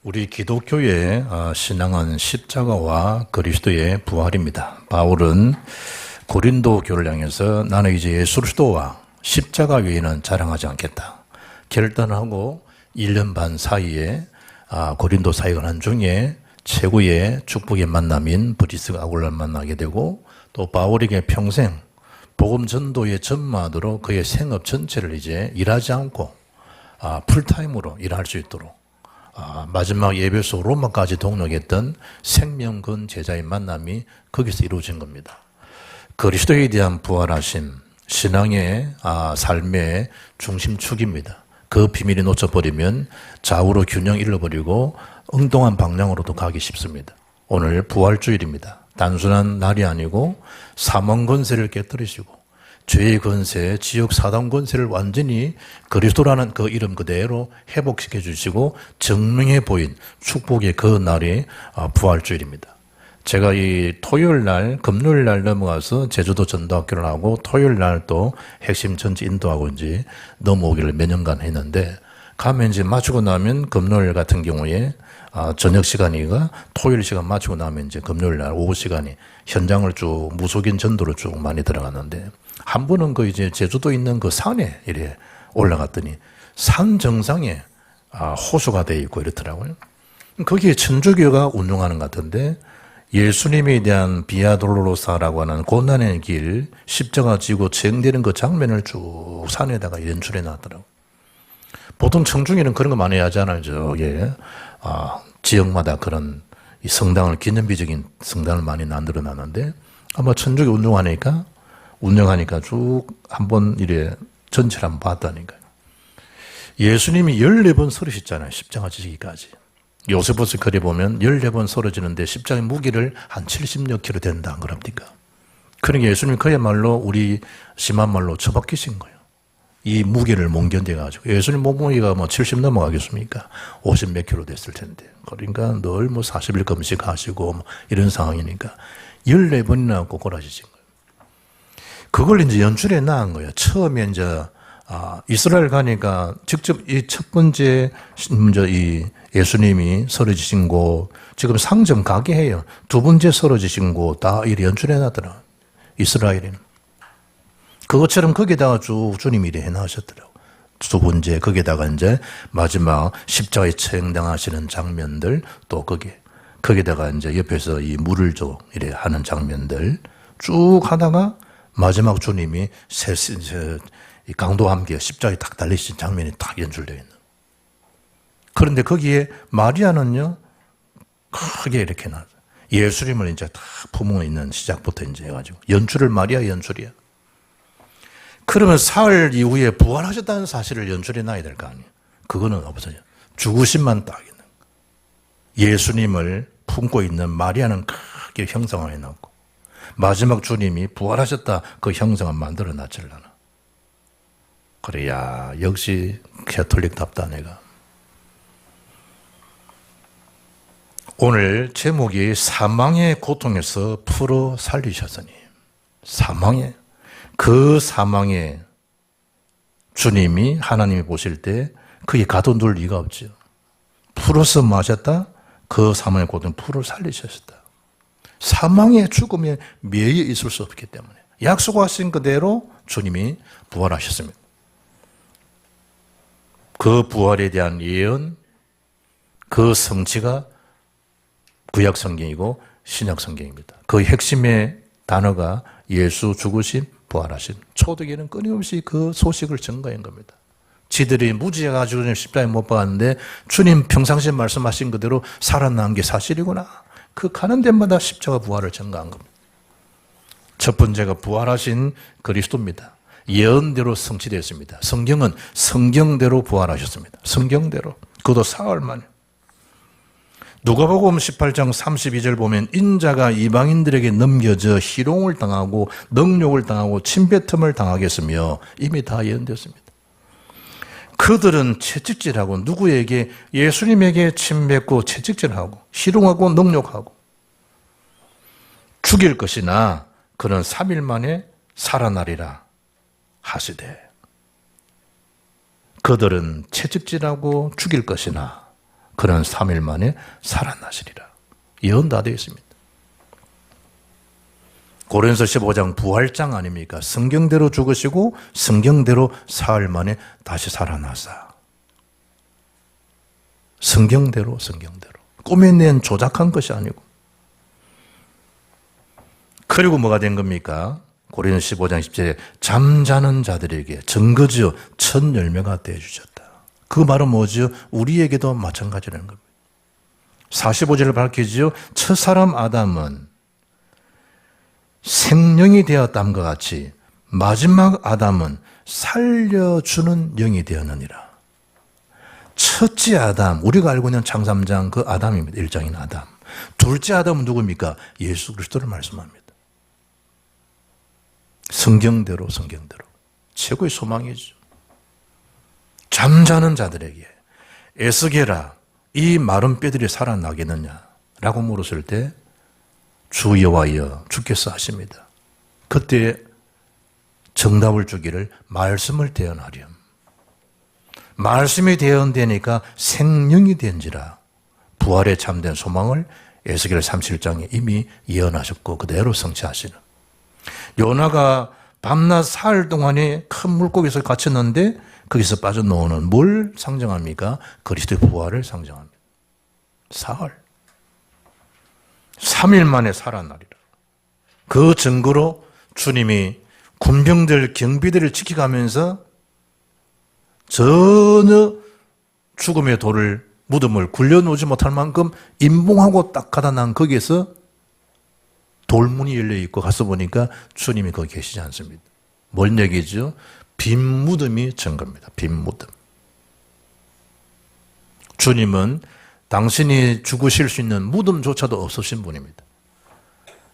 우리 기독교의 신앙은 십자가와 그리스도의 부활입니다. 바울은 고린도 교를 향해서 나는 이제 예수 그리스도와 십자가 외에는 자랑하지 않겠다 결단하고 1년 반 사이에 고린도 사역을 중에 최고의 축복의 만남인 브리스 아굴라를 만나게 되고, 또 바울에게 평생 복음 전도의 전마하도록 그의 생업 전체를 이제 일하지 않고 풀타임으로 일할 수 있도록 마지막 예배소 로마까지 동력했던 생명근 제자의 만남이 거기서 이루어진 겁니다. 그리스도에 대한 부활하심, 신앙의 삶의 중심축입니다. 그 비밀이 놓쳐버리면 좌우로 균형 잃어버리고 엉뚱한 방향으로도 가기 쉽습니다. 오늘 부활주일입니다. 단순한 날이 아니고 사망 권세를 깨뜨리시고 죄의 권세, 지옥 사단 권세를 완전히 그리스도라는 그 이름 그대로 회복시켜 주시고 증명해 보인 축복의 그 날이 부활주일입니다. 제가 이 토요일 날, 금요일 날 넘어가서 제주도 전도학교를 하고 토요일 날 또 핵심 전지 인도하고 이제 넘어오기를 몇 년간 했는데, 가면 이제 마치고 나면 금요일 같은 경우에 저녁 시간이가 토요일 시간 마치고 나면 이제 금요일 날 오후 시간이 현장을 쭉 무속인 전도로 쭉 많이 들어갔는데, 한 번은 그 이제 제주도 있는 그 산에 이래 올라갔더니 산 정상에 호수가 돼 있고 이렇더라고요. 거기에 천주교가 운영하는 것 같은데, 예수님에 대한 비아 돌로로사라고 하는 고난의 길, 십자가 지고 체행되는 그 장면을 쭉 산에다가 연출해 놨더라고요. 보통 청중에는 그런 거 많이 하잖아요. 저기 지역마다 그런 이 성당을, 기념비적인 성당을 많이 만들어 놨는데, 아마 천주교 운영하니까 쭉 한번 이래 전체를 한번 봤다니까요. 예수님이 14번 서르셨잖아요. 십자가 지기까지. 요세포스 글에 보면 14번 서러지는데 십자가의 무게를 한 70여 킬로 된다, 안 그럽니까? 그러니까 예수님 그야말로 우리 심한 말로 처박히신 거예요. 이 무게를 못 견뎌가지고. 예수님 몸무게가 뭐 70 넘어가겠습니까? 50 몇 킬로 됐을 텐데. 그러니까 늘 뭐 40일 금식하시고 뭐 이런 상황이니까 14번이나 꼬꾸라지신 거예요. 그걸 이제 연출해 나간 거예요. 처음에 이제 이스라엘 가니까 직접 이 첫 번째 이 예수님이 쓰러지신 곳, 지금 상점 가게 해요. 두 번째 쓰러지신 곳 다 이렇게 연출해 놨더라. 이스라엘에는. 그것처럼 거기다가 쭉 주님이 이렇게 해놓으셨더라고. 두 번째, 거기다가 이제 마지막 십자가에 처형당하시는 장면들, 또 거기다가 이제 옆에서 이 물을 이래 하는 장면들 쭉 하다가 마지막 주님이 이 강도와 함께 십자가에 딱 달리신 장면이 딱 연출되어 있는. 그런데 거기에 마리아는요, 크게 이렇게 나와요. 예수님을 이제 딱 품어 있는 시작부터 이제 해가지고. 연출을 마리아 연출이야. 그러면 사흘 이후에 부활하셨다는 사실을 연출해 놔야 될 거 아니에요. 그거는 없어요. 죽으심만 딱 있는 거예요. 예수님을 품고 있는 마리아는 크게 형상화해 놨고, 마지막 주님이 부활하셨다 그 형상을 만들어 놨질라나. 그래야 역시 캐톨릭답다 내가. 오늘 제목이 사망의 고통에서 풀어 살리셨으니, 사망의 주님이 하나님이 보실 때 그게 가둬둘 리가 없죠. 풀어서 마셨다, 그 사망의 고통 풀어 살리셨다. 사망의 죽음에 매여 있을 수 없기 때문에 약속하신 그대로 주님이 부활하셨습니다. 그 부활에 대한 예언, 그 성취가 구약 성경이고 신약 성경입니다. 그 핵심의 단어가 예수 죽으심, 부활하심. 초대교회는 끊임없이 그 소식을 전가한 겁니다. 지들이 무지해가지고 십자가에 못 박았는데 주님 평상시에 말씀하신 그대로 살아난 게 사실이구나. 그 가는 데마다 십자가 부활을 전가한 겁니다. 첫 번째가 부활하신 그리스도입니다. 예언대로 성취되었습니다. 성경은 성경대로 부활하셨습니다. 성경대로. 그것도 사흘 만에. 누가복음 18장 32절 보면 인자가 이방인들에게 넘겨져 희롱을 당하고 능욕을 당하고 침뱉음을 당하겠으며 이미 다 예언되었습니다. 그들은 채찍질하고 누구에게? 예수님에게 침뱉고 채찍질하고 희롱하고 능욕하고 죽일 것이나 그는 3일 만에 살아나리라 하시되, 그들은 채찍질하고 죽일 것이나 그는 3일 만에 살아나시리라. 예언 다 되어 있습니다. 고린도서 15장 부활장 아닙니까? 성경대로 죽으시고 성경대로 사흘 만에 다시 살아나사. 성경대로. 꾸며낸 조작한 것이 아니고. 그리고 뭐가 된 겁니까? 고린도서 15장 10절에 잠자는 자들에게 증거지어 첫 열매가 되어주셨다. 그 말은 뭐죠? 우리에게도 마찬가지라는 겁니다. 45절을 밝히지요. 첫사람 아담은 생명이 되었다함과 같이 마지막 아담은 살려주는 영이 되었느니라. 첫째 아담, 우리가 알고 있는 창 3장 그 아담입니다. 1장인 아담. 둘째 아담은 누굽니까? 예수 그리스도를 말씀합니다. 성경대로. 최고의 소망이죠. 잠자는 자들에게 에스게라, 이 마른 뼈들이 살아나겠느냐라고 물었을 때 주 여호와여 주께서 하십니다. 그때 정답을 주기를 말씀을 대언하렴. 말씀이 대언되니까 생명이 된지라. 부활에 참된 소망을 에스겔 37장에 이미 예언하셨고 그대로 성취하시는. 요나가 밤낮 사흘 동안에 큰 물고기에서 갇혔는데 거기서 빠져나오는 뭘 상징합니까? 그리스도의 부활을 상징합니다. 사흘. 3일 만에 살아나리라. 그 증거로 주님이 군병들, 경비들을 지켜가면서 전혀 죽음의 돌을, 무덤을 굴려놓지 못할 만큼 임봉하고 딱 가다 난 거기에서 돌문이 열려있고 가서 보니까 주님이 거기 계시지 않습니다. 뭔 얘기죠? 빈 무덤이 증거입니다. 빈 무덤. 주님은 당신이 죽으실 수 있는 무덤조차도 없으신 분입니다.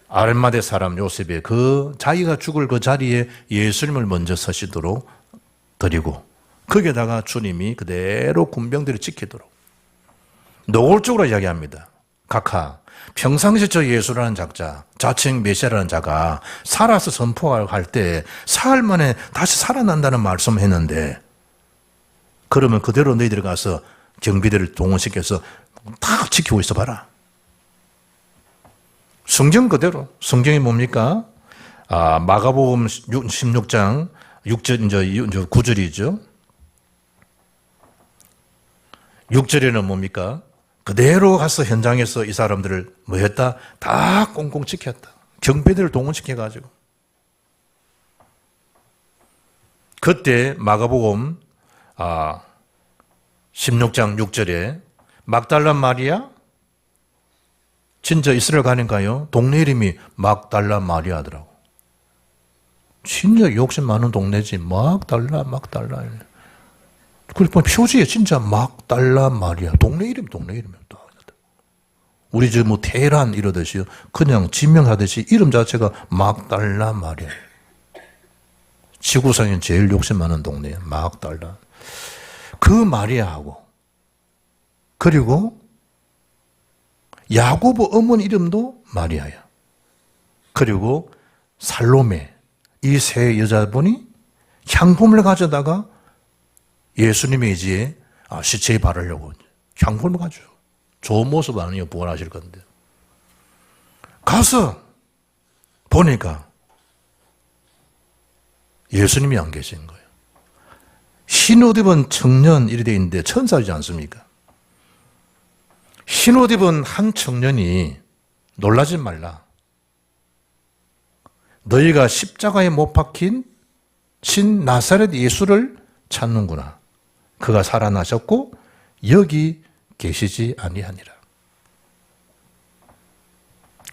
아르마대 사람 요셉이 그 자기가 죽을 그 자리에 예수님을 먼저 서시도록 드리고 거기에다가 주님이 그대로 군병들이 지키도록 노골적으로 이야기합니다. 각하, 평상시 저 예수라는 작자, 자칭 메시아라는 자가 살아서 선포할 때 사흘 만에 다시 살아난다는 말씀을 했는데 그러면 그대로 너희들이 가서 경비들을 동원시켜서 다 지키고 있어 봐라. 성경 그대로. 성경이 뭡니까? 마가복음 16장 6절, 9절이죠. 6절에는 뭡니까? 그대로 가서 현장에서 이 사람들을 뭐 했다? 다 꽁꽁 지켰다. 경비들을 동원시켜가지고. 그때 마가복음 16장 6절에 막달라 마리아? 진짜 이스라엘 가니까요. 동네 이름이 막달라 마리아더라고. 진짜 욕심 많은 동네지. 막달라. 그리고 표지에 진짜 막달라 마리아. 동네 이름. 우리 저 뭐 테헤란 이러듯이 그냥 지명하듯이 이름 자체가 막달라 마리아. 지구상에 제일 욕심 많은 동네예요. 막달라. 그 마리아하고 그리고 야고보 어머니 이름도 마리아야. 그리고 살로메 이 세 여자분이 향품을 가져다가 예수님의 이제 시체에 바르려고 향품을 가져. 좋은 모습 아니에요. 부활하실 건데. 가서 보니까 예수님이 안 계신 거예요. 흰 옷 입은 청년 이렇게 되어 있는데 천사이지 않습니까? 흰 옷 입은 한 청년이 놀라지 말라. 너희가 십자가에 못 박힌 신 나사렛 예수를 찾는구나. 그가 살아나셨고 여기 계시지 아니하니라.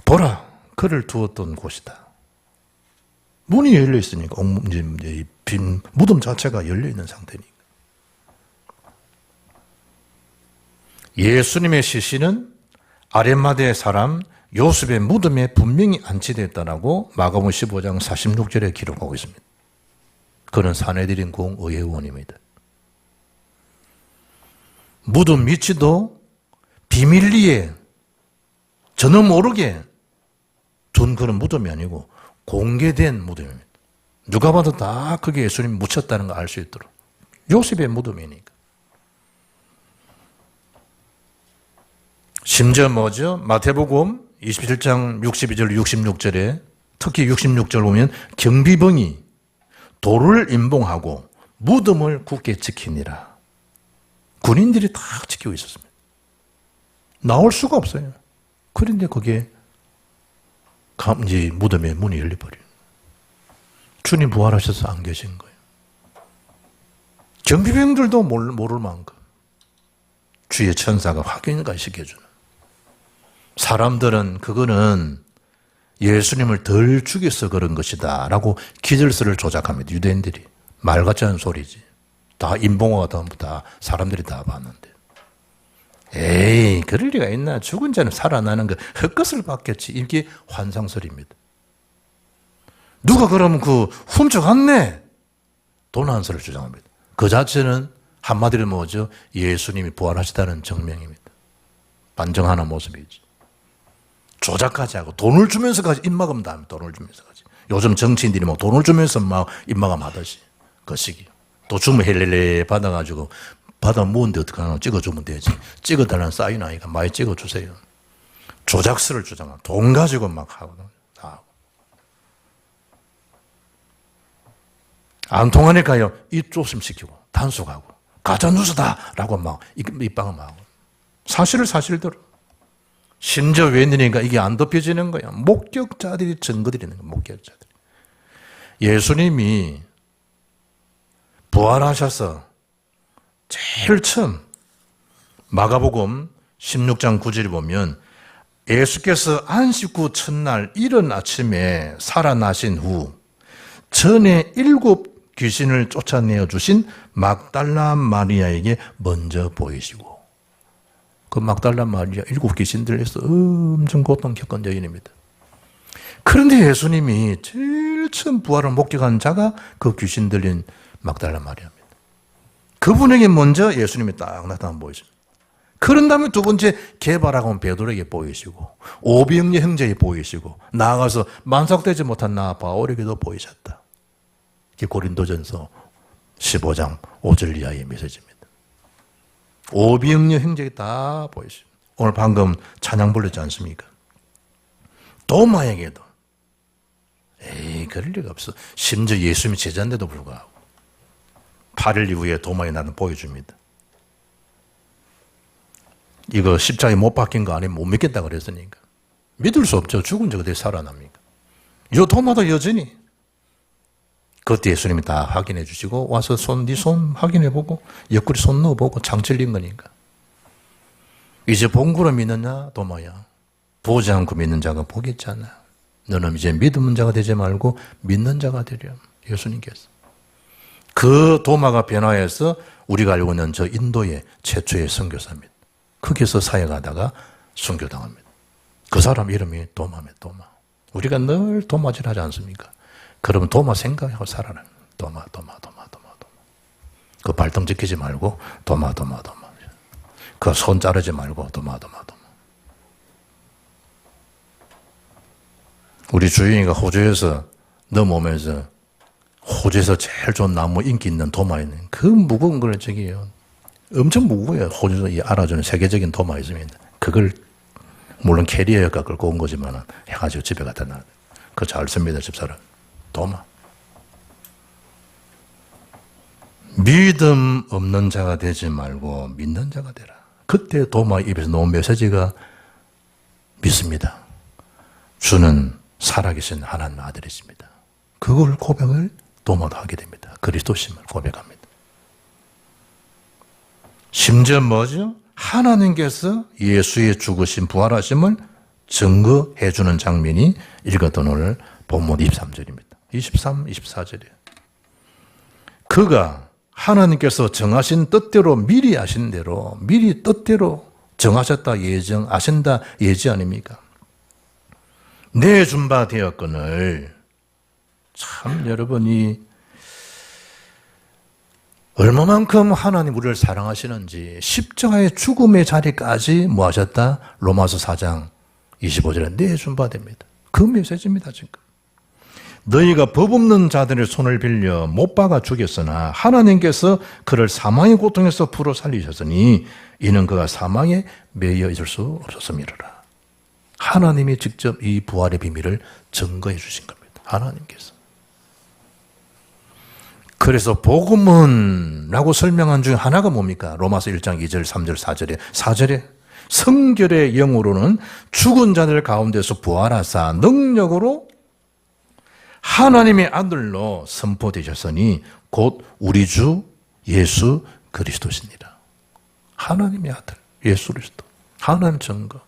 보라, 그를 두었던 곳이다. 문이 열려 있으니까 빈 무덤 자체가 열려 있는 상태니까. 예수님의 시신은 아레마대 사람 요셉의 무덤에 분명히 안치되었다라고 마가복음 15장 46절에 기록하고 있습니다. 그는 사내들인 공의회원입니다. 무덤 위치도 비밀리에 전혀 모르게 둔 그런 무덤이 아니고 공개된 무덤입니다. 누가 봐도 다 그게 예수님이 묻혔다는 걸 알 수 있도록. 요셉의 무덤이니까. 심지어 뭐죠? 마태복음 27장 62절 66절에 특히 66절 보면 경비병이 돌을 임봉하고 무덤을 굳게 지키니라. 군인들이 다 지키고 있었습니다. 나올 수가 없어요. 그런데 그게 이제 무덤에 문이 열려버려요. 주님 부활하셔서 안 계신 거예요. 경비병들도 모를 만큼 주의 천사가 확인까지 시켜주는. 사람들은 그거는 예수님을 덜 죽여서 그런 것이다 라고 기절설을 조작합니다. 유대인들이. 말 같지 않은 소리지. 다 임봉화가 다 사람들이 다 봤는데. 에이, 그럴 리가 있나. 죽은 자는 살아나는 거 헛것을 봤겠지. 이게 환상설입니다. 누가 그러면 훔쳐갔네. 도난설을 주장합니다. 그 자체는 한마디로 뭐죠? 예수님이 부활하시다는 증명입니다. 반증하는 모습이지. 조작하지 않고 돈을 주면서까지 입막음 다음에 돈을 주면서까지. 요즘 정치인들이 뭐 돈을 주면서 막 입막음 하듯이. 그 시기. 또 주면 헬렐레 받아가지고 받아 모은데 어떡하나 찍어주면 되지. 찍어달라는 사인 아이가 많이 찍어주세요. 조작설을 주장하고 돈 가지고 막 하고 다 하고. 안 통하니까요. 입 조심시키고 단속하고 가짜뉴스다! 라고 막 입방음 하고. 사실을 사실대로. 심지어 웬일인가 이게 안 덮여지는 거야. 목격자들이 증거드리는 거야. 목격자들이. 예수님이 부활하셔서 제일 처음 마가복음 16장 9절에 보면 예수께서 안식 후 첫날 이른 아침에 살아나신 후 전에 7 귀신을 쫓아내어 주신 막달라 마리아에게 먼저 보이시고, 그 막달라 마리아 7 귀신들에서 엄청 고통 겪은 여인입니다. 그런데 예수님이 제일 처음 부활을 목격한 자가 그 귀신 들린 막달라 마리아입니다. 그분에게 먼저 예수님이 딱 나타나 보이십니다. 그런 다음에 두 번째 개발하고 베드로에게 보이시고, 오병이어 형제에게 보이시고, 나아가서 만삭되지 못한 나 바울에게도 보이셨다. 이게 고린도전서 15장 5절 이하의 메시지입니다. 오병이어 형제에게 다 보이십니다. 오늘 방금 찬양 불렀지 않습니까? 도마에게도. 에이, 그럴 리가 없어. 심지어 예수님이 제자인데도 불구하고 8일 이후에 도마에 나는 보여줍니다. 이거 십자가에 못 박힌 거 아니면 못 믿겠다 그랬으니까. 믿을 수 없죠. 죽은 자 어떻게 살아납니까? 요 도마도 여전히. 그때 예수님이 다 확인해 주시고 와서 네 손 확인해 보고 옆구리 손 넣어보고 장 찔린 거니까. 이제 본구로 믿느냐 도마야. 보지 않고 믿는 자가 보겠잖아. 너는 이제 믿는 자가 되지 말고 믿는 자가 되렴. 예수님께서. 그 도마가 변화해서 우리가 알고 있는 저 인도의 최초의 선교사입니다. 거기서 사역하다가 순교당합니다. 그 사람 이름이 도마입니다. 도마. 우리가 늘 도마질 하지 않습니까? 그러면 도마 생각하고 살아라. 도마. 그 발등 지키지 말고 도마. 그 손 자르지 말고 도마. 우리 주인이가 호주에서 넘어오면서 호주에서 제일 좋은 나무 인기 있는 도마 있는 그 무거운 걸 저기요. 엄청 무거워요. 호주에서 알아주는 세계적인 도마 있습니다. 그걸 물론 캐리어가 끌고 온 거지만 해가지고 집에 갖다 놔. 그거 잘 씁니다. 집사람. 도마. 믿음 없는 자가 되지 말고 믿는 자가 되라. 그때 도마 입에서 나온 메시지가 믿습니다. 주는 살아계신 하나님 아들이십니다. 그걸 고백을 도마도 하게 됩니다. 그리스도심을 고백합니다. 심지어 뭐죠? 하나님께서 예수의 죽으심 부활하심을 증거해 주는 장면이 읽었던 오늘 본문 23절입니다. 23, 24절이에요. 그가 하나님께서 정하신 뜻대로 미리 아신 대로 미리 뜻대로 정하셨다 예정하신다 예지 아닙니까? 내준 바 되었거늘. 참 여러분이 얼마만큼 하나님 우리를 사랑하시는지 십자가의 죽음의 자리까지 뭐 하셨다? 로마서 4장 25절에 내준 바 됩니다. 그 메시지입니다. 지금. 너희가 법 없는 자들의 손을 빌려 못 박아 죽였으나 하나님께서 그를 사망의 고통에서 풀어 살리셨으니 이는 그가 사망에 매여 있을 수 없었음이로라. 하나님이 직접 이 부활의 비밀을 증거해 주신 겁니다. 하나님께서. 그래서 복음은 라고 설명한 중에 하나가 뭡니까? 로마서 1장 2절, 3절, 4절에 성결의 영으로는 죽은 자들 가운데서 부활하사 능력으로 하나님의 아들로 선포되셨으니 곧 우리 주 예수 그리스도시니라. 하나님의 아들 예수 그리스도. 하나님 증거.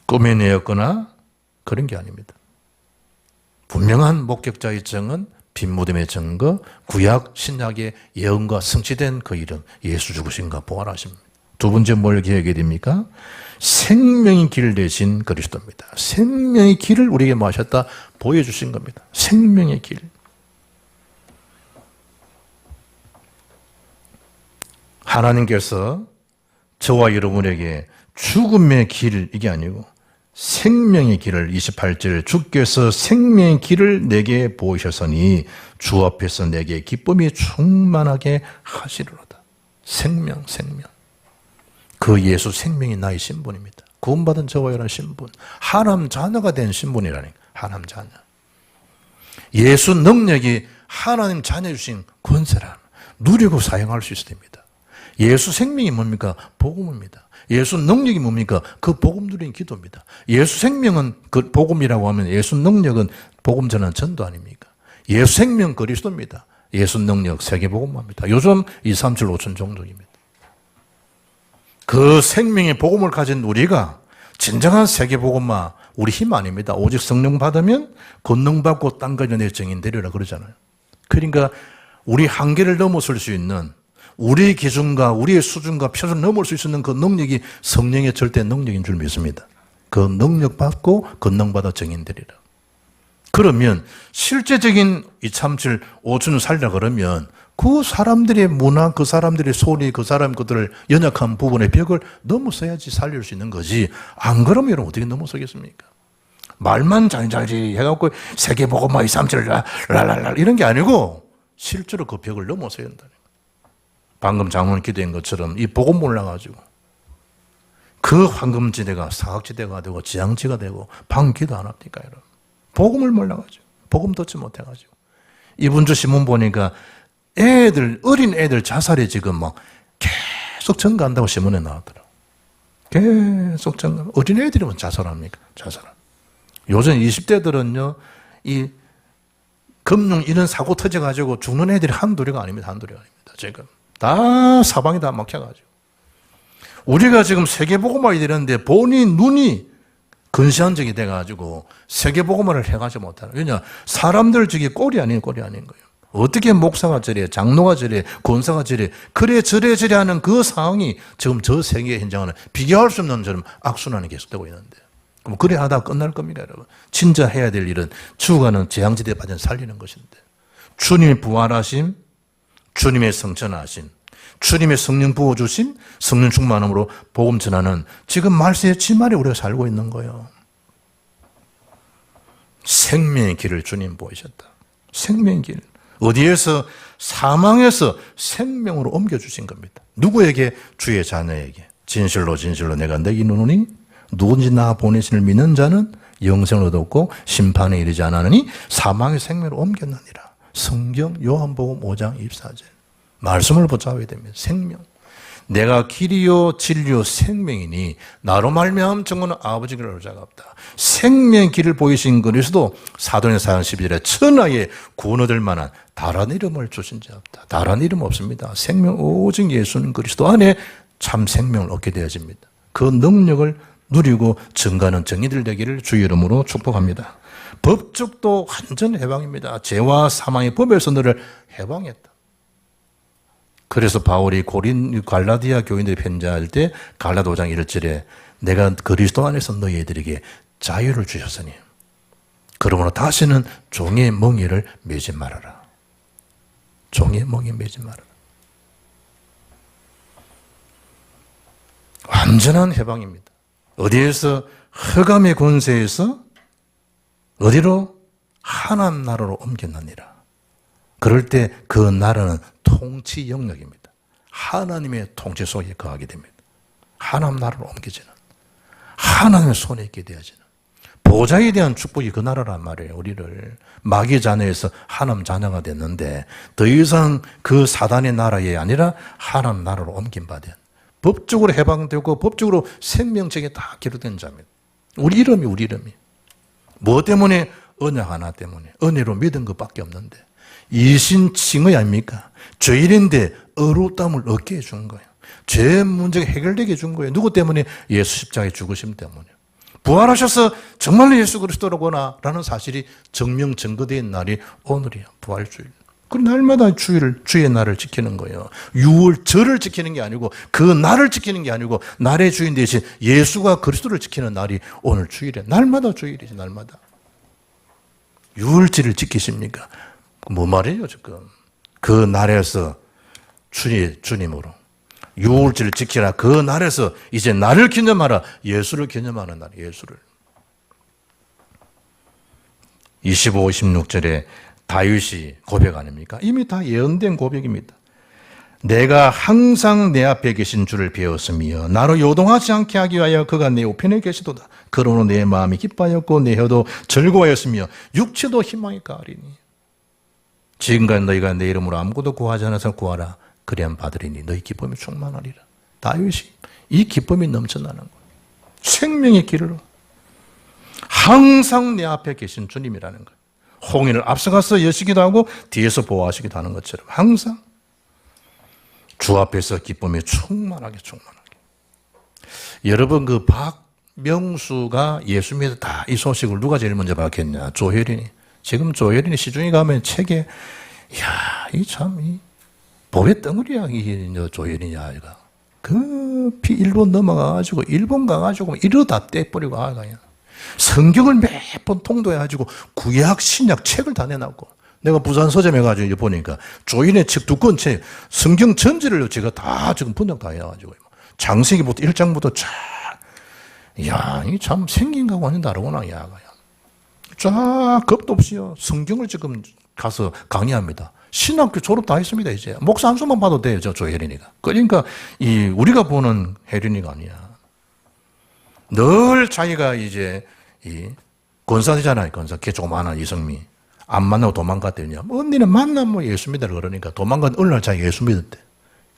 꾸며내었거나 그런 게 아닙니다. 분명한 목격자의 증언, 빈무덤의 증거, 구약, 신약의 예언과 성취된 그 이름, 예수 죽으신가 부활하십니다. 두 번째 뭘 기억해야 됩니까? 생명의 길 되신 그리스도입니다. 생명의 길을 우리에게 마셨다 보여주신 겁니다. 생명의 길. 하나님께서 저와 여러분에게 죽음의 길, 이게 아니고 생명의 길을 28절 주께서 생명의 길을 내게 보이셨으니 주 앞에서 내게 기쁨이 충만하게 하시리로다. 생명. 그 예수 생명이 나의 신분입니다. 구원받은 저와 여러분의 신분. 하나님 자녀가 된 신분이라니까. 하나님 자녀. 예수 능력이 하나님 자녀 주신 권세라. 누리고 사용할 수 있어야 됩니다. 예수 생명이 뭡니까? 복음입니다. 예수 능력이 뭡니까? 그 복음 누린 기도입니다. 예수 생명은 그 복음이라고 하면 예수 능력은 복음 전한 전도 아닙니까? 예수 생명 그리스도입니다. 예수 능력 세계복음화입니다. 요즘 2, 3, 7, 5천 종족입니다. 그 생명의 복음을 가진 우리가 진정한 세계복음화 우리 힘 아닙니다. 오직 성령 받으면 권능 받고 땅과 연의 증인 되리라 그러잖아요. 그러니까 우리 한계를 넘어설 수 있는 우리의 기준과 우리의 수준과 표준을 넘을 수 있는 그 능력이 성령의 절대 능력인 줄 믿습니다. 그 능력 받고 권능받아 증인되리라. 그러면 실제적인 237, 5천을 살려 그러면 그 사람들의 문화, 그 사람들의 소리, 그 사람 것들을 연약한 부분의 벽을 넘어서야지 살릴 수 있는 거지. 안 그러면 여러분 어떻게 넘어서겠습니까? 말만 잘잘지 해갖고 세계복음화 237 랄랄랄 이런 게 아니고 실제로 그 벽을 넘어서야 한다. 방금 장로님 기도한 것처럼 이 복음 몰라가지고 그 황금지대가 사각지대가 되고 지향지가 되고 방 기도 안 합니까 여러분? 복음을 몰라가지고 복음 듣지 못해가지고 이번 주 신문 보니까 어린 애들 자살이 지금 막 계속 증가한다고 신문에 나왔더라고. 계속 증가. 어린 애들이면 자살합니까? 자살합니다. 요즘 20대들은요 이 금융 이런 사고 터져가지고 죽는 애들이 한둘이가 아닙니다. 지금 다 사방이 다 막혀가지고. 우리가 지금 세계복음화가 되는데 본인 눈이 근시안적이 돼가지고 세계복음화를 해가지 못하는. 왜냐? 사람들 중에 꼴이 아닌 거예요. 어떻게 목사가 저래, 장로가 저래, 권사가 저래, 그래 저래 하는 그 상황이 지금 저 세계의 현장은 비교할 수 없는 저런 악순환이 계속되고 있는데. 그럼 그래 하다가 끝날 겁니다, 여러분. 진짜 해야 될 일은 죽어가는 재앙지대에 빠져 살리는 것인데. 주님의 부활하심, 주님의 성천하심, 주님의 성령 부어주심, 성령 충만함으로 복음 전하는 지금 말세의 지말에 우리가 살고 있는 거예요. 생명의 길을 주님 보이셨다. 생명의 길. 어디에서? 사망에서 생명으로 옮겨주신 겁니다. 누구에게? 주의 자녀에게. 진실로 내가 너희 이르노니 누군지 나 보내신을 믿는 자는 영생을 얻었고 심판에 이르지 않았느니 사망의 생명으로 옮겼느니라. 성경 요한복음 5장 24절. 말씀을 붙잡아야 됩니다. 생명. 내가 길이요 진리요 생명이니 나로 말미암아 정하는 아버지를 알 자가 없다. 생명의 길을 보이신 그리스도 사도행전 4장 12절에 천하에 구원 얻을 만한 다른 이름을 주신 자 없다. 다른 이름 없습니다. 생명 오직 예수는 그리스도 안에 참 생명을 얻게 되어집니다. 그 능력을 누리고 증가하는 정의들 되기를 주의 이름으로 축복합니다. 법적도 완전 해방입니다. 죄와 사망의 법에서 너를 해방했다. 그래서 바울이 갈라디아 교인들이 편지할 때 갈라디아 5장 1절에 내가 그리스도 안에서 너희들에게 자유를 주셨으니 그러므로 다시는 종의 멍에를 매지 말아라. 종의 멍에 매지 말아라. 완전한 해방입니다. 어디에서? 흑암의 권세에서 어디로? 하나님 나라로 옮겼느니라. 그럴 때 그 나라는 통치 영역입니다. 하나님의 통치 속에 거하게 됩니다. 하나님 나라로 옮겨지는, 하나님의 손에 있게 되어지는 보좌에 대한 축복이 그 나라란 말이에요. 우리를 마귀의 자녀에서 하나님 자녀가 됐는데 더 이상 그 사단의 나라에 아니라 하나님 나라로 옮긴 바 된, 법적으로 해방되고 법적으로 생명책에 다 기록된 자입니다. 우리 이름이 뭐 때문에? 언약 하나 때문에, 은혜로 믿은 것밖에 없는데, 이신칭의 아닙니까? 죄인인데 어루땀을 얻게 해준 거예요. 죄 문제가 해결되게 해준 거예요. 누구 때문에? 예수 십자가에 죽으심 때문에. 부활하셔서 정말로 예수 그리스도로구나 라는 사실이 증명 증거된 날이 오늘이야. 부활주일. 그 날마다 주의 날을 지키는 거예요. 유월절을 지키는 게 아니고, 그 날을 지키는 게 아니고, 날의 주인 대신 예수가 그리스도를 지키는 날이 오늘 주일이야. 날마다 주일이지, 날마다. 유월절을 지키십니까? 뭐 말이에요, 지금? 그 날에서 주님으로. 유월절을 지키라. 그 날에서 이제 나를 기념하라. 예수를 기념하는 날, 예수를. 25, 26절에 다윗이 고백 아닙니까? 이미 다 예언된 고백입니다. 내가 항상 내 앞에 계신 주를 배웠으며 나로 요동하지 않게 하기 위하여 그가 내 우편에 계시도다. 그러므로 내 마음이 기뻐하였고 내 혀도 즐거워하였으며 육체도 희망이 가리니. 지금까지 너희가 내 이름으로 아무것도 구하지 않아서 구하라. 그리하면 받으리니 너희 기쁨이 충만하리라. 다윗이 이 기쁨이 넘쳐나는 거예요. 생명의 길로 항상 내 앞에 계신 주님이라는 거예요. 홍해를 앞서가서 여시기도 하고 뒤에서 보호하시기도 하는 것처럼 항상 주 앞에서 기쁨이 충만하게. 여러분, 그 박명수가 예수 믿어 다 이 소식을 누가 제일 먼저 받겠냐? 조혜린이. 지금 조혜린이 시중에 가면 책에, 이야, 이 보배 덩어리야, 이 조혜린이 아이가. 급히 일본 넘어가가지고, 일본 가가지고, 이러다 떼버리고 아가야. 성경을 몇 번 통도해가지고, 구약, 신약 책을 다 내놨고, 내가 부산 서점에 가지고 보니까 조인의 책 두 권 책, 성경 전체를 제가 다 지금 분석 다 해가지고, 장세기부터 1장부터 쫙, 이야, 이 참 생긴 거하고 완전 다르구나, 야가야. 쫙, 겁도 없이요. 성경을 지금 가서 강의합니다. 신학교 졸업 다 했습니다, 이제. 목사 한 수만 봐도 돼요, 저 혜린이가. 그러니까, 우리가 보는 혜린이가 아니야. 늘 자기가 이제, 권사되잖아요, 권사. 걔 조그마한 이성미. 안 만나고 도망갔대요. 언니는 만나면 예수 믿으라 그러니까 도망간 어느 날 자기가 예수 믿었대.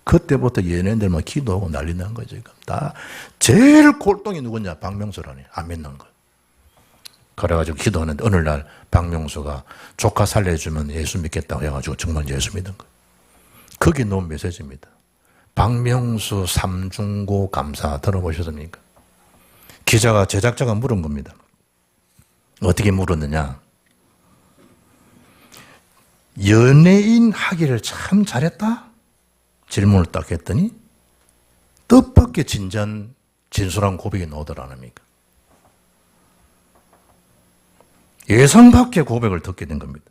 그때부터 연예인들만 기도하고 난리 난 거죠. 지금 다 제일 골동이 누구냐? 박명수라니. 안 믿는 거. 그래가지고 기도하는데 어느 날 박명수가 조카 살려주면 예수 믿겠다고 해가지고 정말 예수 믿은 거. 그게 놓은 메시지입니다. 박명수 삼중고 감사 들어보셨습니까? 기자가, 제작자가 물은 겁니다. 어떻게 물었느냐? 연예인 하기를 참 잘했다? 질문을 딱 했더니 뜻밖의 진솔한 고백이 나오더라랍니까? 예상 밖의 고백을 듣게 된 겁니다.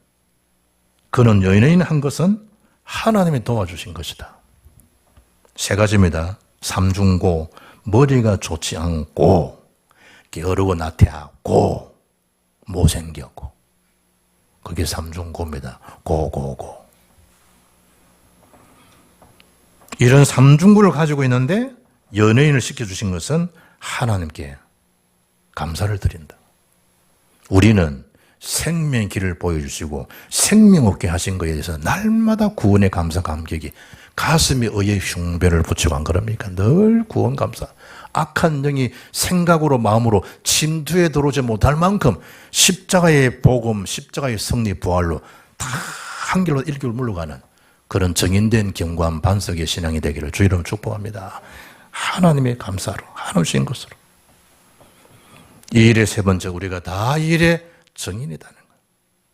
그는 연예인 한 것은 하나님이 도와주신 것이다. 세 가지입니다. 삼중고, 머리가 좋지 않고, 게으르고 나태하고, 못생겼고. 그게 삼중고입니다. 고고고. 이런 삼중고를 가지고 있는데 연예인을 시켜주신 것은 하나님께 감사를 드린다. 우리는 생명의 길을 보여주시고 생명 없게 하신 것에 대해서 날마다 구원의 감사 감격이 가슴에 의의 흉배를 붙이고 안 그럽니까? 늘 구원 감사. 악한 영이 생각으로 마음으로 침투에 들어오지 못할 만큼 십자가의 복음, 십자가의 승리, 부활로 다 한 길로 일길로 물러가는 그런 정인된 경관 반석의 신앙이 되기를 주 이름으로 축복합니다. 하나님의 감사로, 하나님 주신 것으로. 이 일의 세 번째, 우리가 다 이 일의 정인이라는 거예요.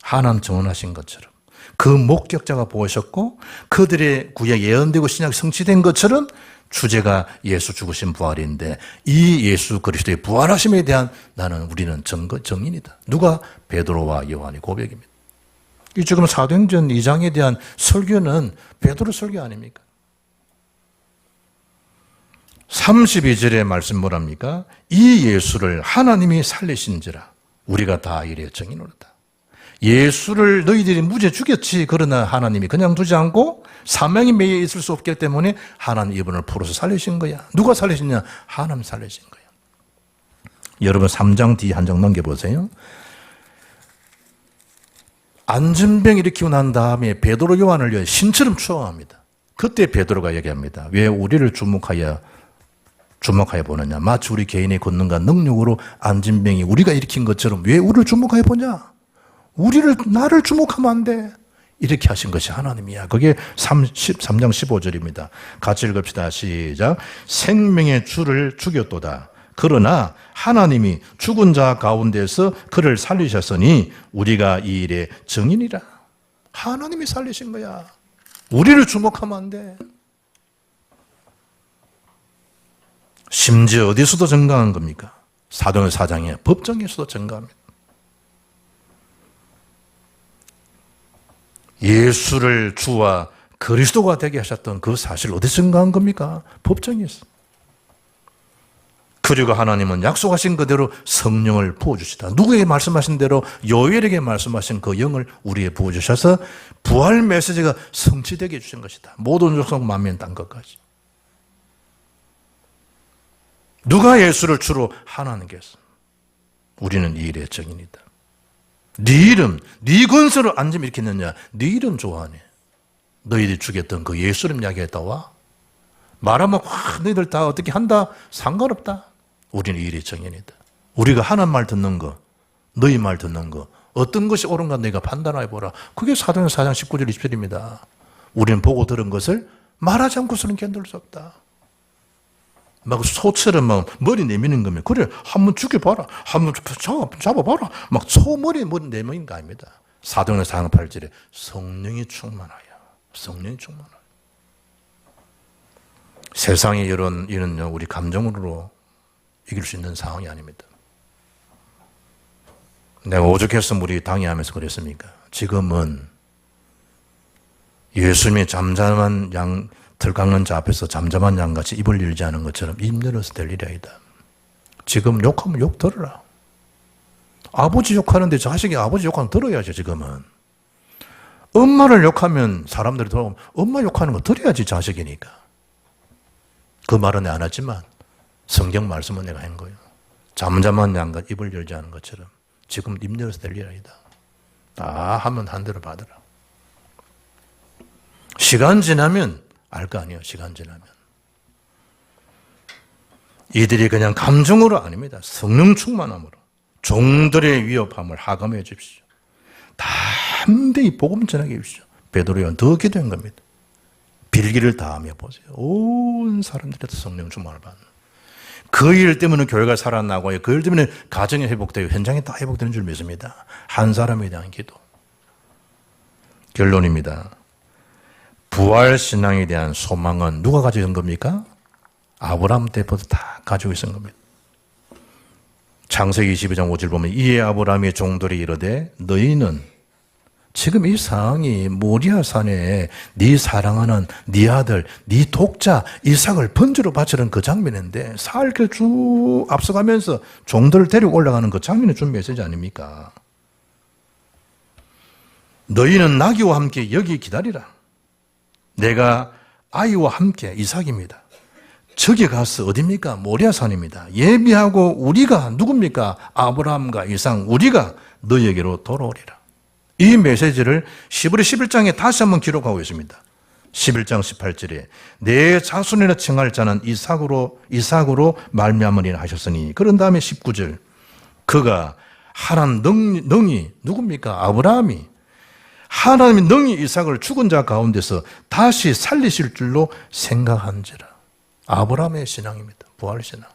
하나님 정언하신 것처럼 그 목격자가 보셨고 그들의 구약 예언되고 신약이 성취된 것처럼 주제가 예수 죽으신 부활인데 이 예수 그리스도의 부활하심에 대한 우리는 정인이다. 누가? 베드로와 요한의 고백입니다. 이 지금 사도행전 2장에 대한 설교는 베드로 설교 아닙니까? 32절의 말씀 뭐랍니까? 이 예수를 하나님이 살리신지라 우리가 다 이래 정의노릇다. 예수를 너희들이 무죄 죽였지. 그러나 하나님이 그냥 두지 않고 사명이 매여 있을 수 없기 때문에 하나님 이분을 풀어서 살리신 거야. 누가 살리셨냐? 하나님 살리신 거야. 여러분 3장 뒤 한 장 넘겨보세요. 안전병 일으키고 난 다음에 베드로 요한을 신처럼 추앙합니다. 그때 베드로가 얘기합니다. 왜 우리를 주목하여 보느냐? 마치 우리 개인의 권능과 능력으로 안진병이 우리가 일으킨 것처럼 왜 우리를 주목하여 보냐? 나를 주목하면 안 돼. 이렇게 하신 것이 하나님이야. 그게 3장 15절입니다. 같이 읽읍시다. 시작. 생명의 주를 죽였도다. 그러나 하나님이 죽은 자 가운데서 그를 살리셨으니 우리가 이 일의 증인이라. 하나님이 살리신 거야. 우리를 주목하면 안 돼. 심지어 어디서도 증거한 겁니까? 사도행전 4장에 법정에서도 증거합니다. 예수를 주와 그리스도가 되게 하셨던 그 사실을 어디서 증거한 겁니까? 법정에서. 그리고 하나님은 약속하신 그대로 성령을 부어주시다. 누구에게 말씀하신 대로 요엘에게 말씀하신 그 영을 우리에게 부어주셔서 부활 메시지가 성취되게 해주신 것이다. 모든 족속 만민 땅 것까지. 누가 예수를 주로? 하나님께서. 우리는 이 일의 증인이다. 네 이름, 네 권세로 앉으면 이렇게 했느냐? 네 이름 좋아하네. 너희들이 죽였던 그 예수 이름 이야기했다 와. 말하면 너희들 다 어떻게 한다? 상관없다. 우리는 이 일의 증인이다. 우리가 하나님 말 듣는 거, 너희 말 듣는 거, 어떤 것이 옳은가 너희가 판단해 보라. 그게 사도행전 4장 19절 20절입니다. 우리는 보고 들은 것을 말하지 않고서는 견딜 수 없다. 막 소처럼 막 머리 내미는 거면 그래 한번 죽여봐라, 한번 잡아봐라, 막 소머리 머리 내미는 거 아닙니다. 사도행전 4장 8절에 성령이 충만하여. 세상의 이런 우리 감정으로 이길 수 있는 상황이 아닙니다. 내가 오죽해서 우리 당회하면서 그랬습니까? 지금은 예수님이 잠잠한 양, 들깎는 자 앞에서 잠잠한 양같이 입을 열지 않은 것처럼 입 열어서 될 일이 아니다. 지금 욕하면 욕 들어라. 아버지 욕하는데 자식이 아버지 욕하면 들어야죠. 지금은 엄마를 욕하면 사람들이 돌아오면 엄마 욕하는 거 들어야지. 자식이니까. 그 말은 내가 안 했지만 성경 말씀은 내가 한 거예요. 잠잠한 양같이 입을 열지 않은 것처럼 지금 입 열어서 될 일이 아니다. 다 하면 한 대로 받으라. 시간 지나면 알 거 아니에요. 시간 지나면. 이들이 그냥 감정으로 아닙니다. 성령 충만함으로 종들의 위협함을 하감해 주십시오. 담대히 복음 전하게 해주십시오. 베드로 요한 더 기도한 겁니다. 빌기를 다하며 보세요. 온 사람들이 성령 충만을 받는. 그 일 때문에 교회가 살아나고 그 일 때문에 가정이 회복되고 현장이 다 회복되는 줄 믿습니다. 한 사람에 대한 기도. 결론입니다. 부활신앙에 대한 소망은 누가 가지고 있는 겁니까? 아브라함 때부터 다 가지고 있는 겁니다. 창세기 22장 5절 보면 이에 아브라함의 종들이 이르되 너희는 지금 이 상황이 모리아 산에 네 사랑하는 네 아들, 네 독자 이삭을 번제로 바치는 그 장면인데 살길 쭉 앞서가면서 종들을 데리고 올라가는 그 장면이 준 메시지 아닙니까? 너희는 나귀와 함께 여기 기다리라. 내가 아이와 함께 이삭입니다. 저기 가서 어디입니까? 모리아 산입니다. 예비하고 우리가 누굽니까? 아브라함과 이삭 우리가 너희에게로 돌아오리라. 이 메시지를 시브리 11장에 다시 한번 기록하고 있습니다. 11장 18절에 내 자손이라 칭할 자는 이삭으로 말미암으리라 하셨으니 그런 다음에 19절 그가 하나님 능히 누굽니까? 아브라함이 하나님이 능히 이삭을 죽은 자 가운데서 다시 살리실 줄로 생각한지라. 아브라함의 신앙입니다. 부활신앙.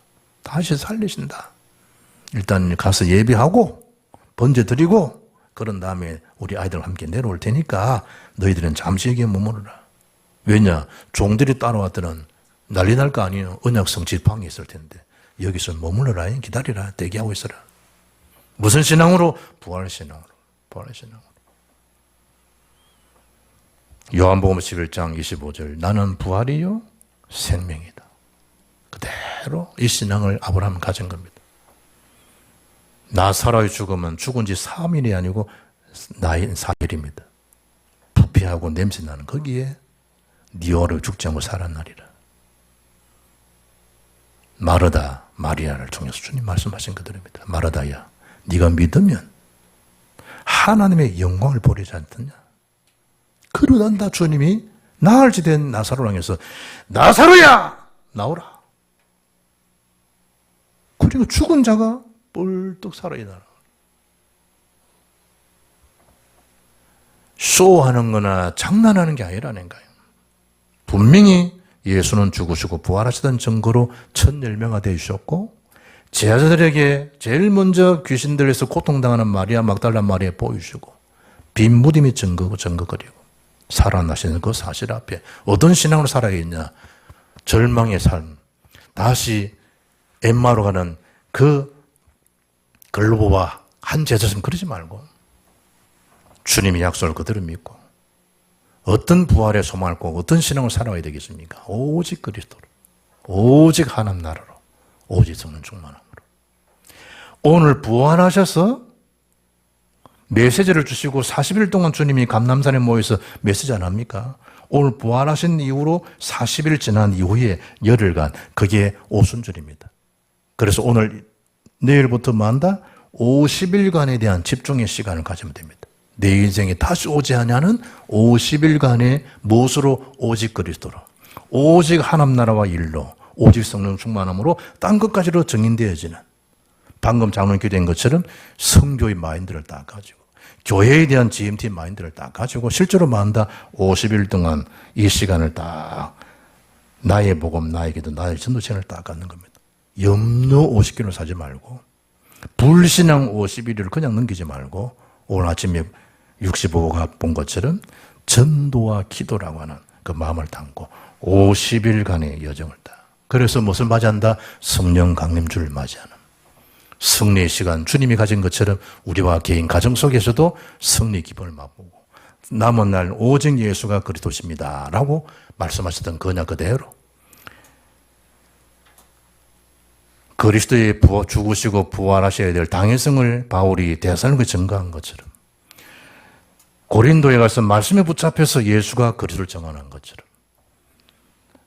다시 살리신다. 일단 가서 예비하고 번제 드리고 그런 다음에 우리 아이들과 함께 내려올 테니까 너희들은 잠시 여기에 머무르라. 왜냐? 종들이 따라왔더는 난리 날 거 아니에요. 언약성 지팡이 있을 텐데 여기서 머무르라. 기다리라. 대기하고 있어라. 무슨 신앙으로? 부활신앙으로. 부활신앙으로. 요한복음 11장 25절 나는 부활이요 생명이다. 그대로 이 신앙을 아브라함은 가진 겁니다. 나사로의 죽음은 죽은 지 3일이 아니고 4일입니다. 부패하고 냄새나는 거기에 니오를 죽지 않고 살아나리라. 마르다 마리아를 통해서 주님 말씀하신 그들입니다. 마르다야, 네가 믿으면 하나님의 영광을 보리지 않더냐. 그러단다 주님이 나흘째 된 나사로를 향해서 나사로야 나오라. 그리고 죽은 자가 뻘떡 살아있나라. 쇼하는 거나 장난하는 게 아니라는 거예요. 분명히 예수는 죽으시고 부활하시던 증거로 첫 열매가 되셨고, 제자들에게 제일 먼저 귀신들에서 고통당하는 마리아 막달라 마리아 보이시고, 빈 무덤이 증거거리고 살아나시는 그 사실 앞에 어떤 신앙으로 살아야겠냐. 절망의 삶, 다시 엠마로 가는 그 글로보와 한 제자처럼 그러지 말고 주님의 약속을 그대로 믿고 어떤 부활에 소망을 고 어떤 신앙을 살아야 되겠습니까? 오직 그리스도로, 오직 하나님 나라로, 오직 성령 충만함으로. 오늘 부활하셔서 메시지를 주시고 40일 동안 주님이 감람산에 모여서 메시지 안 합니까? 오늘 부활하신 이후로 40일 지난 이후에 열흘간, 그게 오순절입니다. 그래서 오늘 내일부터 만다 50일간에 대한 집중의 시간을 가지면 됩니다. 내 인생에 다시 오지 않냐는 50일간의 무엇으로? 오직 그리스도로, 오직 하나님 나라와 일로, 오직 성령 충만함으로 딴 것까지로 정인되어지는, 방금 장로님 기도한 것처럼 성교의 마인드를 딱 가지고, 교회에 대한 GMT 마인드를 딱 가지고 실제로 만다 50일 동안 이 시간을 딱 나의 복음, 나의 기도, 나의 전도체를 딱 갖는 겁니다. 염려 50kg 사지 말고, 불신앙 51일을 그냥 넘기지 말고, 오늘 아침에 65가 본 것처럼 전도와 기도라고 하는 그 마음을 담고 50일간의 여정을 딱. 그래서 무엇을 맞이한다? 성령 강림주를 맞이하는 승리의 시간, 주님이 가진 것처럼 우리와 개인 가정 속에서도 승리 기쁨을 맛보고, 남은 날 오직 예수가 그리스도십니다 라고 말씀하셨던 그냐 그대로 그리스도의 죽으시고 부활하셔야 될 당위성을 바울이 대사로니가에 증거한 것처럼, 고린도에 가서 말씀에 붙잡혀서 예수가 그리스도를 정언한 것처럼,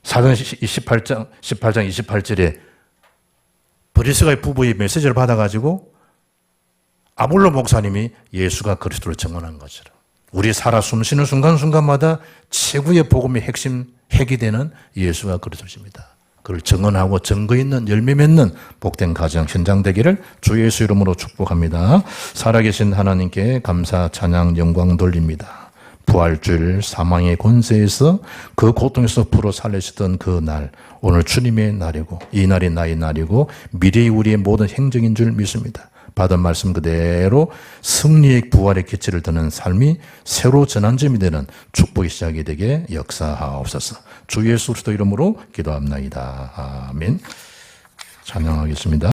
사도행 18장 28절에 브리스가의 부부의 메시지를 받아가지고 아볼로 목사님이 예수가 그리스도를 정언한 것처럼, 우리 살아 숨쉬는 순간순간마다 최고의 복음의 핵심, 핵이 되는 예수가 그리스도십니다. 그걸 증언하고 증거 있는 열매 맺는 복된 가정 현장 되기를 주 예수 이름으로 축복합니다. 살아계신 하나님께 감사, 찬양, 영광 돌립니다. 부활주일 사망의 권세에서 그 고통에서 불어 살리시던 그 날, 오늘 주님의 날이고 이 날이 나의 날이고 미래의 우리의 모든 행정인 줄 믿습니다. 받은 말씀 그대로 승리의 부활의 기치를 드는 삶이 새로 전환점이 되는 축복이 시작이 되게 역사하옵소서. 주 예수 그리스도 이름으로 기도합나이다. 아멘. 찬양하겠습니다.